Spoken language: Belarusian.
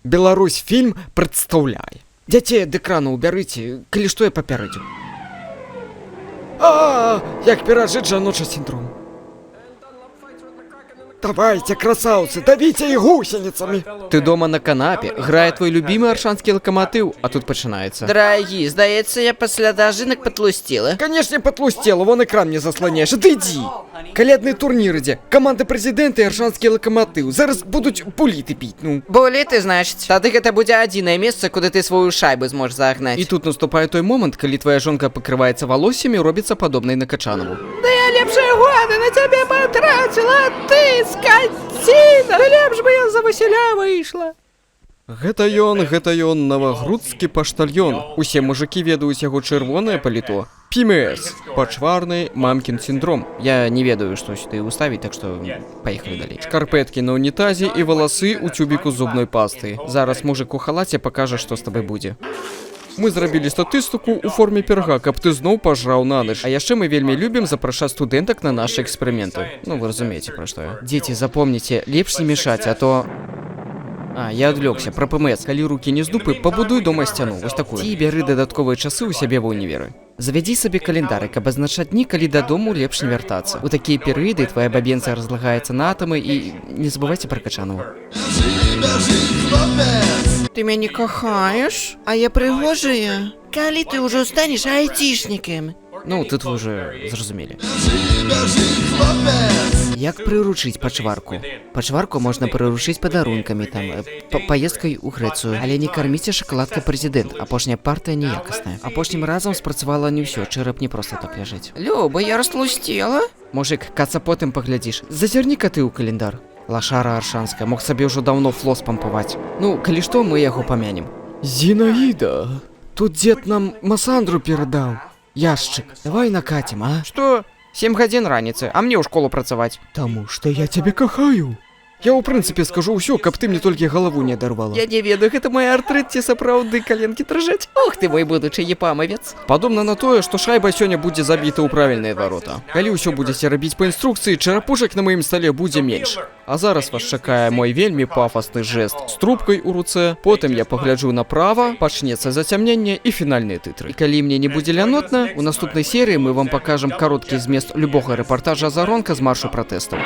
Беларусь фільм прадстаўляе. Дзяцей ад экрану ўбярыце, калі што я папярэдзіў. Як перажыць жаночы сіндром. Давайте, красавцы, давите и гусеницами. Ты дома на канапе, грае твой любимый аршанскі лакаматыў, а тут пачынаецца. Драгі, здаецца, я пасля дажынак патлусціла. Конечно, патлустела, вон экран мне засланяешь. Отойди. Калядны турнір ідзе. Каманда прэзідэнта і аршанскі лакаматыў. Зараз будуць буліты піць, ну. Буліты, значыць. Тады гэта будзе адзінае месца, куды ты сваю шайбу зможаш загнаць. І тут наступае той момант, калі твоя жонка пакрываецца валоссямі, робіцца падобнай на Качанову. Да я лепшыя годы на цябе патраціла, а ты, скаціна! Да лепш бы я за Васіля выйшла. Гэта ён, навагрудскі паштальён. Усе мужыкі ведаюць яго чырвонае паліто. ПМС. Пачварны мамкін сіндром. Я не ведаю, што сюды ўставіць, так што паехалі далей. Шкарпэткі на ўнітазе і валасы ў цюбіку зубной пасты. Зараз мужык у халаце пакажа, што з табой будзе. Мы зрабілі статыстыку ў форме пірга, каб ты зноў пажраў на ноч. А яшчэ мы вельмі любім запрашаць студэнтак на нашы эксперыменты. Ну, вы разумееце, пра што я. Дзеці, запомніце, лепш не мешаць, а то... я адвлёкся, пра ПМС. Калі рукі не з дупы, пабудуй дома сцяну, вось такую. Ці бяры дадатковыя часы ў сябе ва ўніверы. Завядзі сабе календары, каб азначаць дні, калі дадому лепш не вяртацца. У такія перыяды твая бабенца разлагаецца на атамы і не забывайце пра Качанову. Ты мяне кахаеш? А я прыгожая? Калі ты ўжо станеш айцішнікам? Ну, тут вы уже зразумелі. Як прыручыць пачварку? Пачварку можна прыручыць падарункамі, там, паездкай у Грэцыю. Але не карміце шакаладкай прэзідэнт, апошняя партыя неякасная. Апошнім разам спрацавала не ўсё, чэрап не проста так ляжыць. Люба, я растлусцела? Мужик, каца потым паглядзіш. Зазірні-ка ты ў календар. Лашара аршанская, мог сабе ўжо даўно флос пампаваць. Ну, калі што, мы яго памянем. Зінаіда, тут дзед нам масандру перадаў. Яшчык, давай накатим, а? Што? 7 гадзін раніцы, а мне ў школу працаваць. Таму што я цябе кахаю. Я ў прынцыпе скажу ўсё, каб ты мне толькі галаву не адарвала. Я не ведаю, гэта мой артрыт ці сапраўды каленкі дрыжаць. Ох ты мой будучы епамавец. Падобна на тое, што шайба сёння будзе забіта ў правільныя варота. Калі ўсё будзеце рабіць па інструкцыі, чарапушак на маім стале будзе менш. А зараз вас чакае мой вельмі пафасны жэст з трубкай у руцэ, потым я пагляджу направа, пачнецца зацямненне і фінальныя тытры. І калі мне не будзе лянотна, у наступнай серыі мы вам пакажам кароткі змест любога рэпартажа Азаронка з маршу пратэстаў.